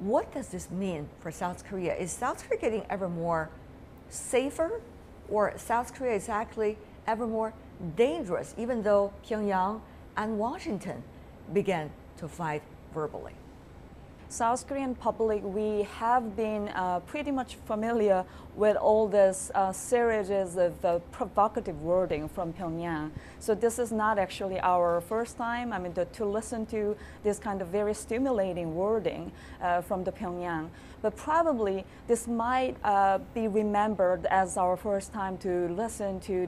what does this mean for South Korea? Is South Korea getting ever more safer, or South Korea is actually ever more dangerous, even though Pyongyang and Washington began to fight verbally? South Korean public, we have been pretty much familiar with all this series of provocative wording from Pyongyang. So this is not actually our first time, to listen to this kind of very stimulating wording from the Pyongyang. But probably this might be remembered as our first time to listen to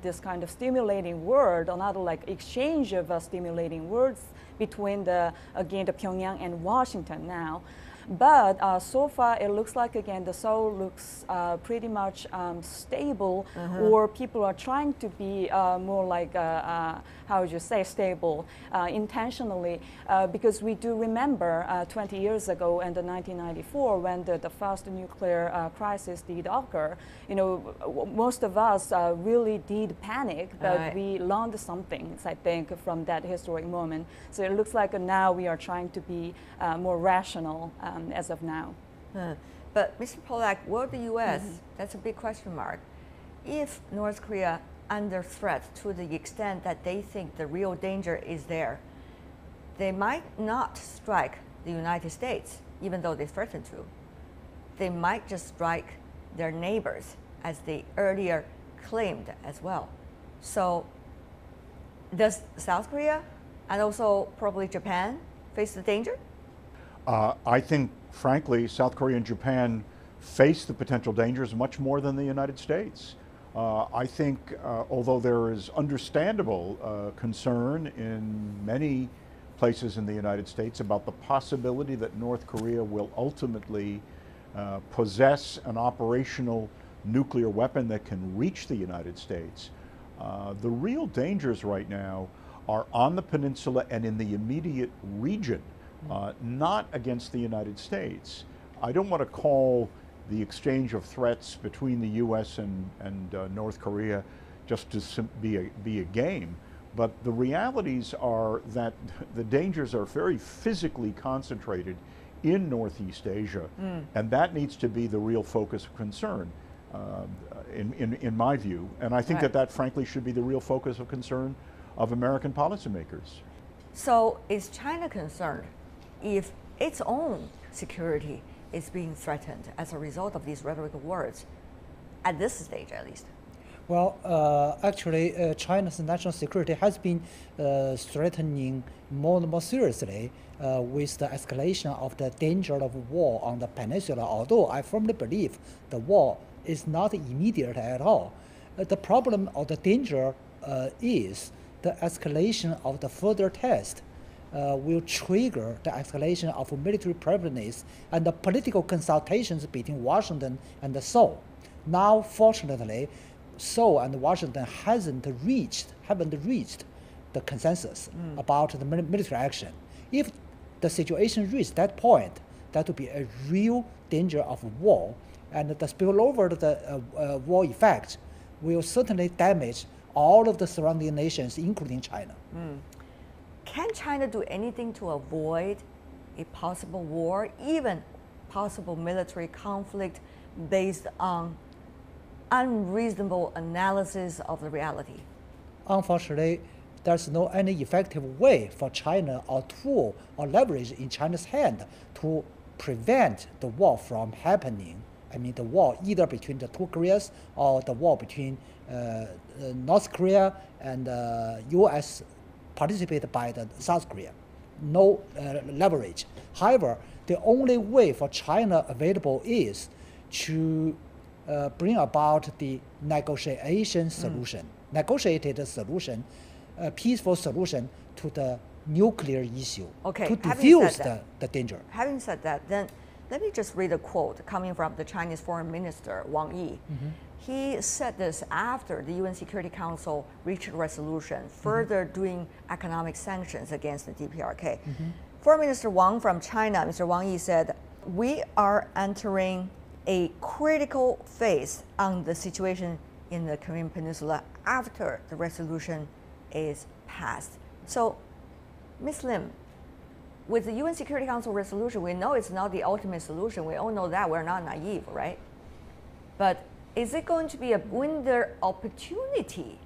this kind of stimulating word, another like exchange of stimulating words between the Pyongyang and Washington now. But so far it looks like, again, the Seoul looks pretty much stable, or people are trying to be more like, how would you say, stable intentionally, because we do remember 20 years ago in the 1994 when the first nuclear crisis did occur. Most of us really did panic, but we learned something, I think, from that historic moment. So it looks like now we are trying to be more rational as of now. But Mr. Pollack, will the U.S., that's a big question mark, if North Korea under threat to the extent that they think the real danger is there, they might not strike the United States, even though they threaten to. They might just strike their neighbors, as they earlier claimed as well. So does South Korea and also probably Japan face the danger? I think, frankly, South Korea and Japan face the potential dangers much more than the United States. I think, although there is understandable concern in many places in the United States about the possibility that North Korea will ultimately possess an operational nuclear weapon that can reach the United States, the real dangers right now are on the peninsula and in the immediate region. Not against the United States. I don't want to call the exchange of threats between the U.S. and North Korea just to be a game, but the realities are that the dangers are very physically concentrated in Northeast Asia, and that needs to be the real focus of concern, in my view. And I think that frankly should be the real focus of concern of American policymakers. So is China concerned if its own security is being threatened as a result of these rhetorical words, at this stage at least? Well, actually, China's national security has been threatening more and more seriously with the escalation of the danger of war on the peninsula, although I firmly believe the war is not immediate at all. The problem or the danger is the escalation of the further test will trigger the escalation of military preparedness and the political consultations between Washington and Seoul. Now, fortunately, Seoul and Washington haven't reached the consensus about the military action. If the situation reaches that point, that would be a real danger of war, and the spillover of the war effect will certainly damage all of the surrounding nations, including China. Can China do anything to avoid a possible war, even possible military conflict based on unreasonable analysis of the reality? Unfortunately, there's no any effective way for China or tool or leverage in China's hand to prevent the war from happening. I mean, the war either between the two Koreas or the war between North Korea and US participated by the South Korea. No leverage. However, the only way for China available is to bring about the negotiation solution, negotiated solution, a peaceful solution to the nuclear issue, to defuse the danger. Having said that, then let me just read a quote coming from the Chinese Foreign Minister, Wang Yi. He said this after the UN Security Council reached a resolution further doing economic sanctions against the DPRK. Foreign Minister Wang from China, Mr. Wang Yi, said, "We are entering a critical phase on the situation in the Korean Peninsula after the resolution is passed." So, Ms. Lim, with the UN Security Council resolution, we know it's not the ultimate solution. We all know that. We're not naive, right? But is it going to be a window opportunity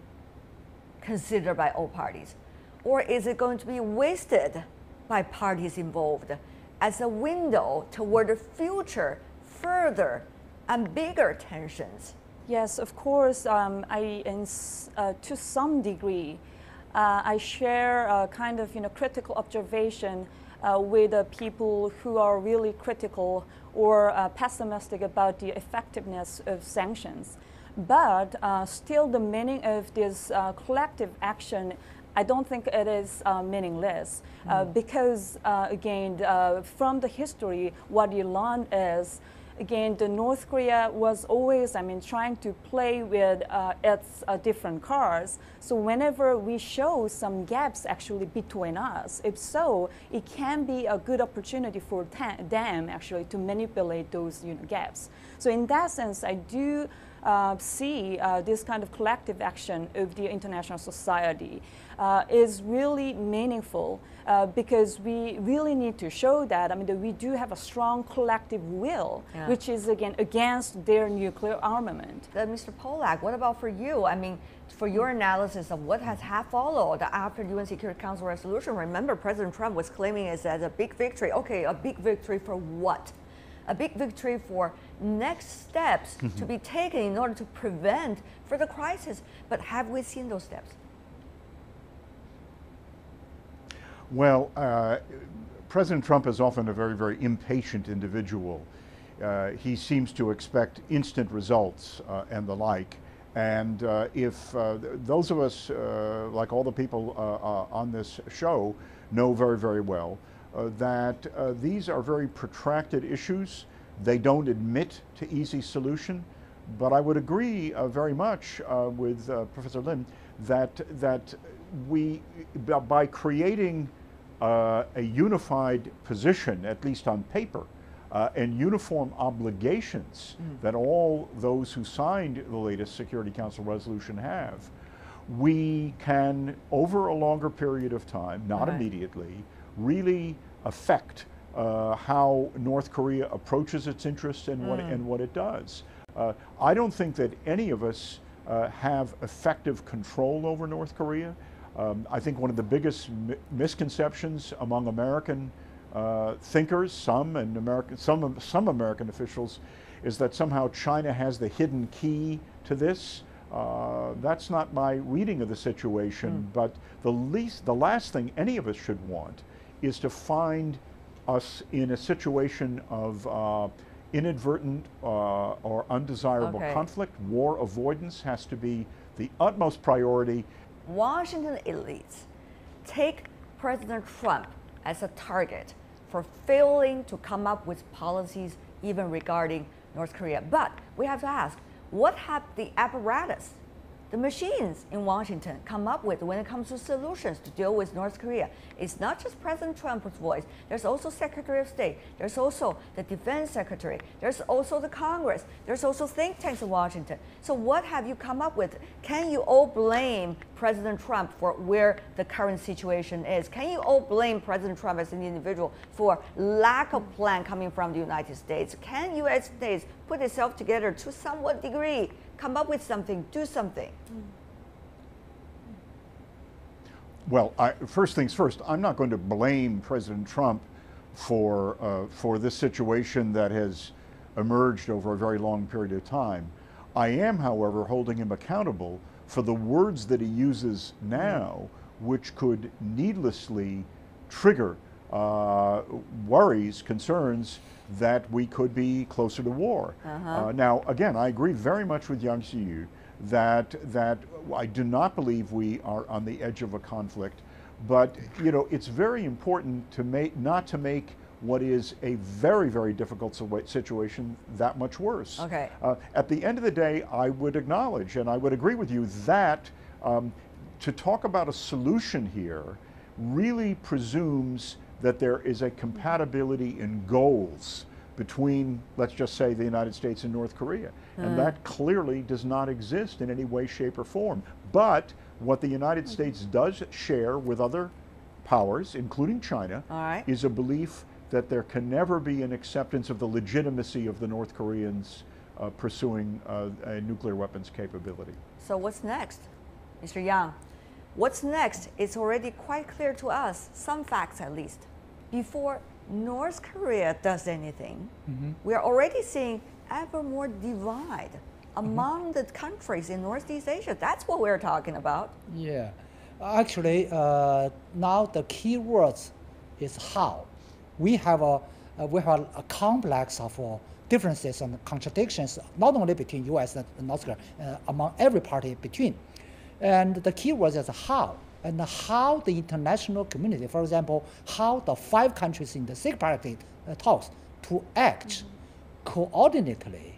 considered by all parties? Or is it going to be wasted by parties involved as a window toward the future, further and bigger tensions? Yes, of course. To some degree, I share a kind of critical observation with people who are really critical or pessimistic about the effectiveness of sanctions. But still, the meaning of this collective action, I don't think it is meaningless because, again, from the history, what you learn is, again, the North Korea was always, trying to play with its different cards. So whenever we show some gaps actually between us, if so, it can be a good opportunity for them actually to manipulate those gaps. So in that sense, I do see this kind of collective action of the international society is really meaningful because we really need to show that, that we do have a strong collective will, which is, again, against their nuclear armament. Mr. Pollack, what about for you? For your analysis of what has followed after the UN Security Council resolution, remember President Trump was claiming it as a big victory. Okay, a big victory for what? A big victory for next steps to be taken in order to prevent further crisis. But have we seen those steps? Well, President Trump is often a very, very impatient individual. He seems to expect instant results and the like. And if those of us, like all the people on this show, know very, very well that these are very protracted issues. They don't admit to easy solution. But I would agree very much with Professor Lim that we, by creating a unified position, at least on paper, and uniform obligations that all those who signed the latest Security Council resolution have, we can, over a longer period of time, not immediately, really affect how North Korea approaches its interests and what it does. I don't think that any of us have effective control over North Korea. I think one of the biggest misconceptions among American thinkers, some American officials, is that somehow China has the hidden key to this. That's not my reading of the situation. But the last thing any of us should want is to find us in a situation of inadvertent or undesirable conflict. War avoidance has to be the utmost priority. Washington elites take President Trump as a target for failing to come up with policies even regarding North Korea. But we have to ask, what have the apparatus, the machines in Washington come up with when it comes to solutions to deal with North Korea? It's not just President Trump's voice. There's also Secretary of State. There's also the Defense Secretary. There's also the Congress. There's also think tanks in Washington. So what have you come up with? Can you all blame President Trump for where the current situation is? Can you all blame President Trump as an individual for lack of plan coming from the United States? Can U.S. States put itself together to somewhat degree, come up with something, do something? Well, first things first, I'm not going to blame President Trump for this situation that has emerged over a very long period of time. I am, however, holding him accountable for the words that he uses now, which could needlessly trigger worries, concerns that we could be closer to war. Now, again, I agree very much with Xiyu that I do not believe we are on the edge of a conflict, but it's very important to not to make what is a very, very difficult situation that much worse. Okay. At the end of the day, I would acknowledge, and I would agree with you, that to talk about a solution here really presumes that there is a compatibility in goals between, let's just say, the United States and North Korea. And that clearly does not exist in any way, shape, or form. But what the United States does share with other powers, including China, All right. is a belief that there can never be an acceptance of the legitimacy of the North Koreans pursuing a nuclear weapons capability. So what's next, Mr. Yang? What's next? It's already quite clear to us, some facts at least. Before North Korea does anything, we are already seeing ever more divide among the countries in Northeast Asia. That's what we're talking about. Yeah, actually, now the key words is how. We have a complex of differences and contradictions, not only between U.S. and North Korea, among every party between. And the key word is how. And how the international community, for example, how the 5 countries in the SIG party talks to act coordinately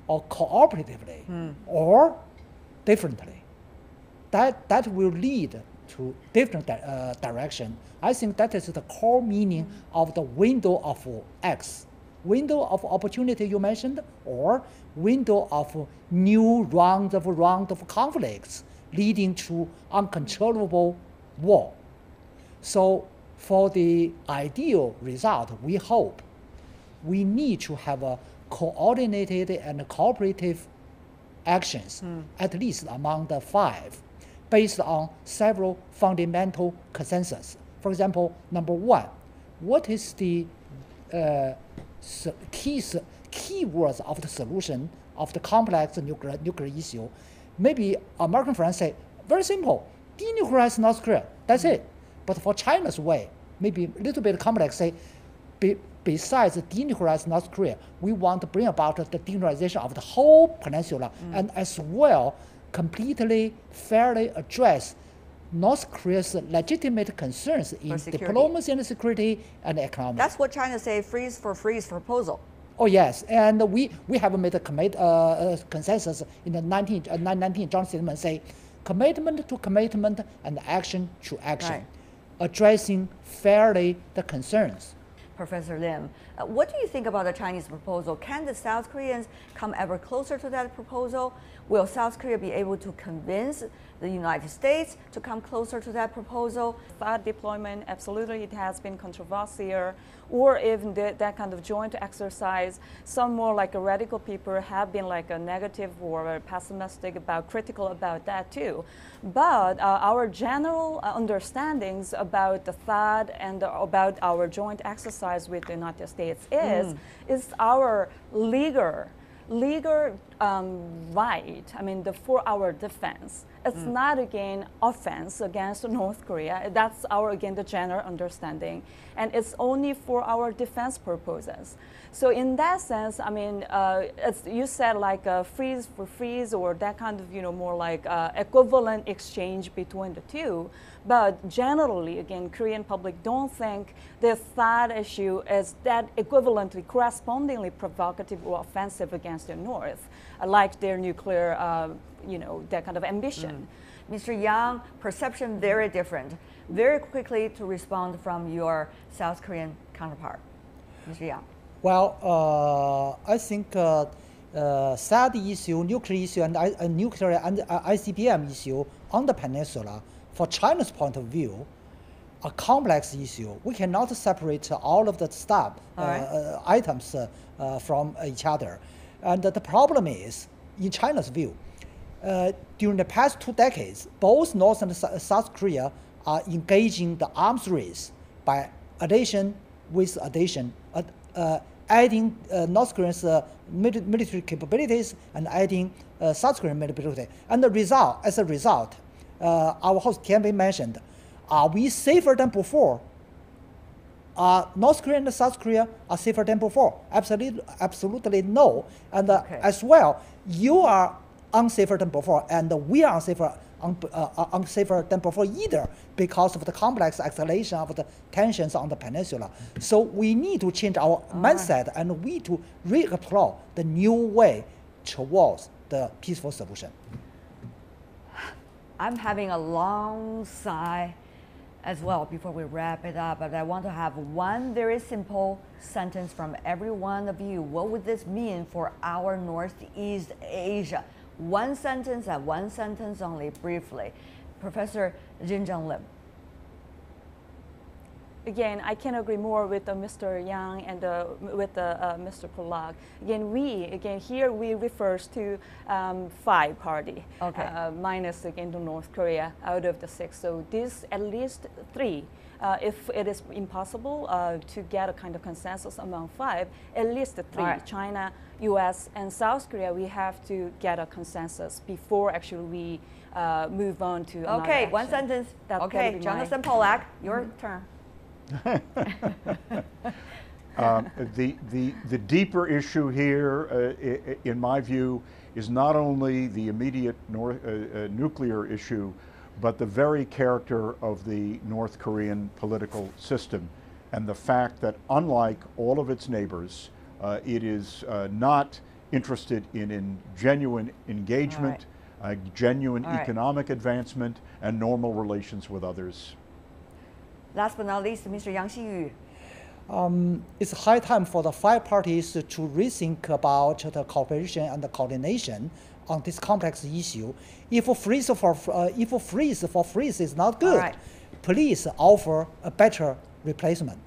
or cooperatively or differently. That will lead to different direction. I think that is the core meaning of the window of X. Window of opportunity you mentioned, or window of new round of conflicts leading to uncontrollable war. So for the ideal result, we hope we need to have a coordinated and cooperative actions, at least among the 5, based on several fundamental consensus. For example, number 1, what is the key words of the solution of the complex nuclear issue? Maybe American friends say, very simple, denuclearize North Korea, that's it. But for China's way, maybe a little bit complex, say, besides denuclearize North Korea, we want to bring about the denuclearization of the whole peninsula, and as well completely, fairly address North Korea's legitimate concerns in diplomacy and security and economics. That's what China say, freeze for proposal. Oh yes, and we have made a consensus in the 1919 joint statement, say commitment to commitment and action to action, addressing fairly the concerns. Professor Lim, what do you think about the Chinese proposal? Can the South Koreans come ever closer to that proposal? Will South Korea be able to convince the United States to come closer to that proposal? THAAD deployment, absolutely, it has been controversial, or even that kind of joint exercise. Some more like a radical people have been like a negative or pessimistic about, critical about that too. But our general understandings about the THAAD and about our joint exercise with the United States is our legal right, I mean, for our defense. It's not, again, offense against North Korea. That's our, again, the general understanding. And it's only for our defense purposes. So in that sense, I mean, you said like a freeze for freeze or that kind of, more like equivalent exchange between the two. But generally, again, Korean public don't think the THAAD issue is that equivalently, correspondingly provocative or offensive against the North, like their nuclear, that kind of ambition. Mr. Yang, perception very different. Very quickly to respond from your South Korean counterpart, Mr. Yang. Well, I think THAAD issue, nuclear issue, and nuclear and ICBM issue on the peninsula, for China's point of view, a complex issue. We cannot separate all of the stuff, items from each other. And the problem is, in China's view, during the past 2 decades, both North and South Korea are engaging the arms race by addition with addition, adding North Korea's military capabilities and adding South Korean military. And as a result, our host Tianbei mentioned, are we safer than before? North Korea and South Korea are safer than before? Absolutely no. And as well, you are unsafer than before, and we are unsafer than before either, because of the complex escalation of the tensions on the peninsula. So we need to change our mindset, and we to re-explore the new way towards the peaceful solution. I'm having a long sigh as well before we wrap it up, but I want to have one very simple sentence from every one of you. What would this mean for our Northeast Asia? One sentence and one sentence only, briefly. Professor Eunjung Lim. Again, I can agree more with Mr. Yang and with Mr. Pollack. Again, here we refers to 5 party, okay. minus again to North Korea out of the 6. So this at least 3. If it is impossible to get a kind of consensus among 5, at least 3, right. China, US, and South Korea, we have to get a consensus before actually we move on to another Okay, action. one sentence. That Okay, Jonathan Pollack, your turn. The deeper issue here, in my view, is not only the immediate nuclear issue, but the very character of the North Korean political system, and the fact that unlike all of its neighbors, it is not interested in genuine engagement, genuine economic advancement, and normal relations with others. Last but not least, Mr. Yang Xiyu. It's high time for the 5 parties to rethink about the cooperation and the coordination on this complex issue. If freeze for freeze is not good, please offer a better replacement.